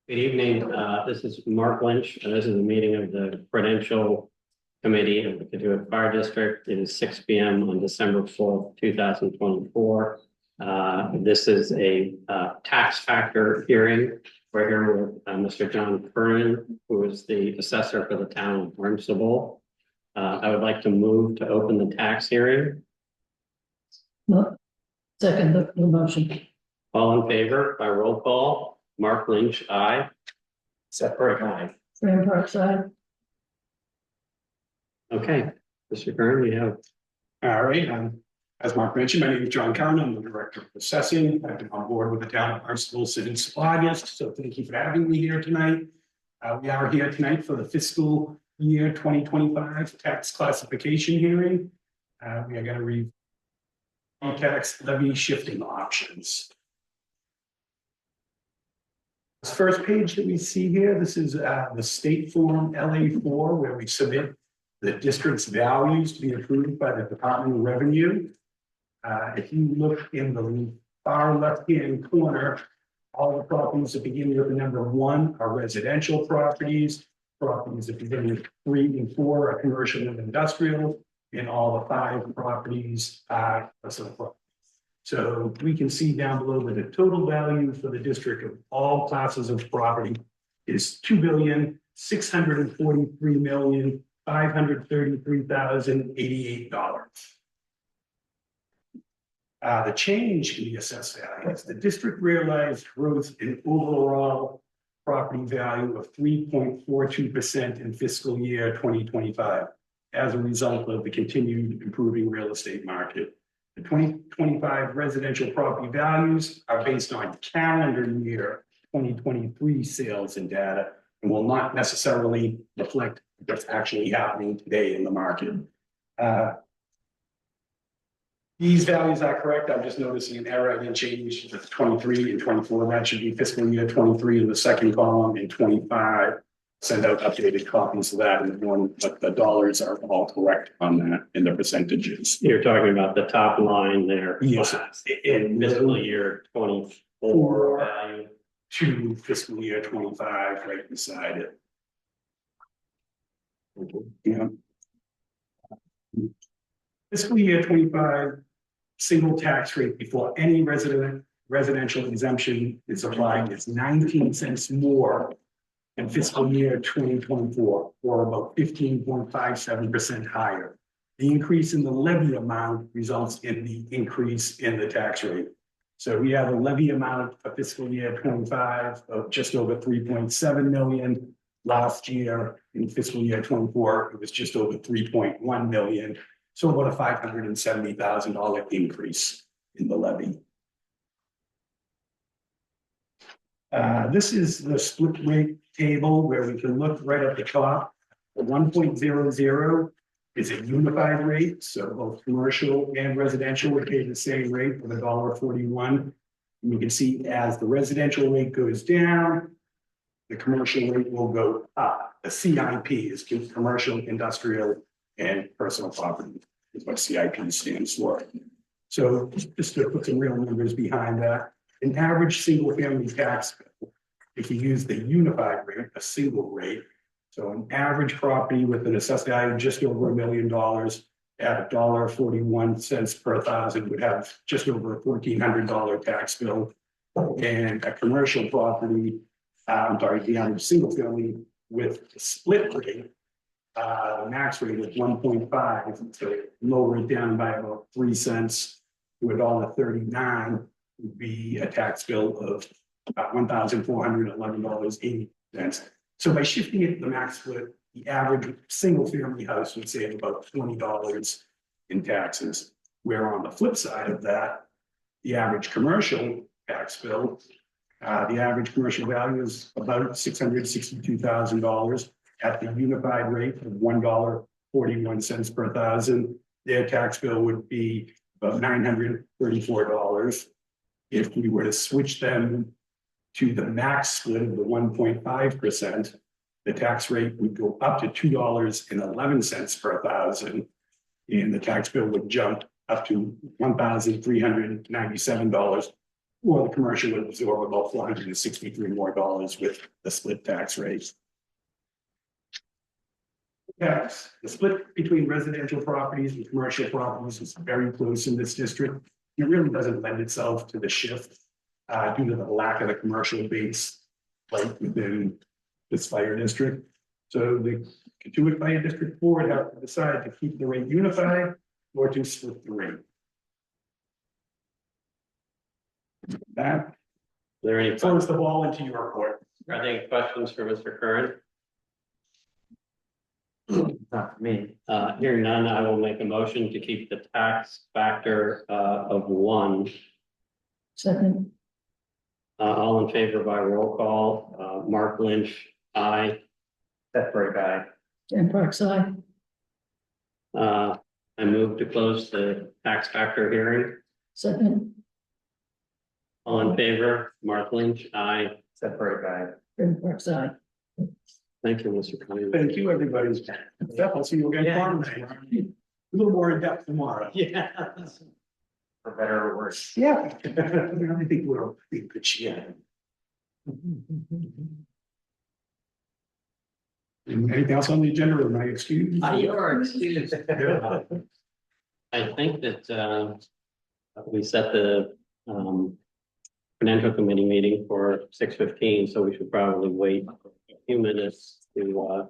Good evening. This is Mark Lynch. This is a meeting of the Prudential Committee of the Katuitt Fire District. It is 6 p.m. on December 4th, 2024. This is a tax factor hearing. We're here with Mr. John Kernan, who is the assessor for the town of Barnstable. I would like to move to open the tax hearing. No. Second the motion. All in favor by roll call. Mark Lynch, aye. Seth Burdick, aye. Fran Parks, aye. Okay, Mr. Kern, you have. All right, as Mark mentioned, my name is John Kern. I'm the Director of Assessing. I've been on board with the town of Barnstable since August, so thank you for having me here tonight. We are here tonight for the fiscal year 2025 tax classification hearing. We are going to review tax levy shifting options. This first page that we see here, this is the state form LA4, where we submit the district's values to be approved by the Department of Revenue. If you look in the far left-hand corner, all the properties that begin with the number 1 are residential properties. Properties that begin with 3 and 4 are commercial and industrial, and all the 5 properties are personal properties. So we can see down below that the total value for the district of all classes of property is $2,643,533,088. The change in the assessed value is the district realized growth in overall property value of 3.42% in fiscal year 2025 as a result of the continued improving real estate market. The 2025 residential property values are based on calendar year 2023 sales and data and will not necessarily reflect what's actually happening today in the market. These values are correct. I'm just noticing an error. I didn't change the 23 and 24. That should be fiscal year 23 in the second column, and 25. Send out updated copies of that in one, but the dollars are all correct on that in the percentages. You're talking about the top line there. Yes. In fiscal year 24 value. To fiscal year 25 right beside it. Yeah. Fiscal year 25 single tax rate before any residential exemption is applied is 19 cents more in fiscal year 2024, or about 15.57% higher. The increase in the levy amount results in the increase in the tax rate. So we have a levy amount for fiscal year 25 of just over 3.7 million. Last year in fiscal year 24, it was just over 3.1 million. So about a $570,000 increase in the levy. This is the split rate table where we can look right at the top. The 1.00 is a unified rate, so both commercial and residential would pay the same rate of $1.41. And you can see as the residential rate goes down, the commercial rate will go up. The CIP is commercial, industrial, and personal property is what CIP stands for. So just to put some real numbers behind that, an average single family tax bill, if you use the unified rate, a single rate, so an average property with an assessed value just over $1 million at $1.41 per thousand would have just over a $1,400 tax bill. And a commercial property, the average single family with a split rate, the max rate is 1.5, so lower it down by about 3 cents to $1.39 would be a tax bill of about $1,411.80. So by shifting it to the max split, the average single family house would save about $20 in taxes. Where on the flip side of that, the average commercial tax bill, the average commercial value is about $662,000 at the unified rate of $1.41 per thousand. Their tax bill would be about $934. If we were to switch them to the max split of the 1.5%, the tax rate would go up to $2.11 per thousand, and the tax bill would jump up to $1,397 Or the commercial would absorb about $463 more with the split tax rate. Yes, the split between residential properties and commercial properties is very close in this district. It really doesn't lend itself to the shift due to the lack of the commercial base like within this fire district. So the Katuitt Fire District Board have to decide to keep the rate unified or to split the rate. That Are there any, throws the ball into your court. are there any questions for Mr. Curran? Not for me. Hearing none, I will make a motion to keep the tax factor of 1. Second, All in favor by roll call, Mark Lynch, aye. Seth Burke, aye. Ken Parks, aye. I move to close the tax factor hearing. Second, All in favor, Mark Lynch, aye. Seth Burke, aye. Ken Parks, aye. Thank you, Mr. Curran. Thank you, everybody. Steph, I'll see you again Yeah. tomorrow night. A little more in depth tomorrow. Yeah. For better or worse. Yeah. I think we're in good shape. Anything else on the agenda or my excuse? Your excuse. I think that we set the financial committee meeting for 6:15, so we should probably wait a few minutes to